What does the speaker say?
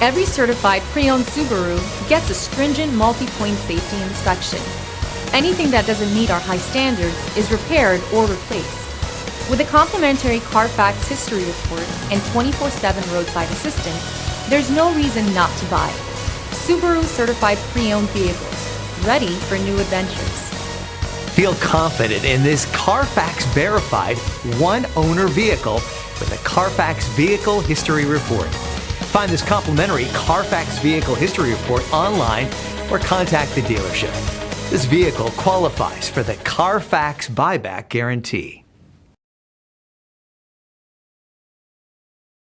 Every certified pre-owned Subaru gets a stringent multi-point safety inspection. Anything that doesn't meet our high standards is repaired or replaced. With a complimentary Carfax history report and 24/7 roadside assistance, there's no reason not to buy. Subaru certified pre-owned vehicles, ready for new adventures. Feel confident in this Carfax verified one-owner vehicle with a Carfax Vehicle History Report. Find this complimentary Carfax Vehicle History Report online or contact the dealership. This vehicle qualifies for the Carfax Buyback Guarantee.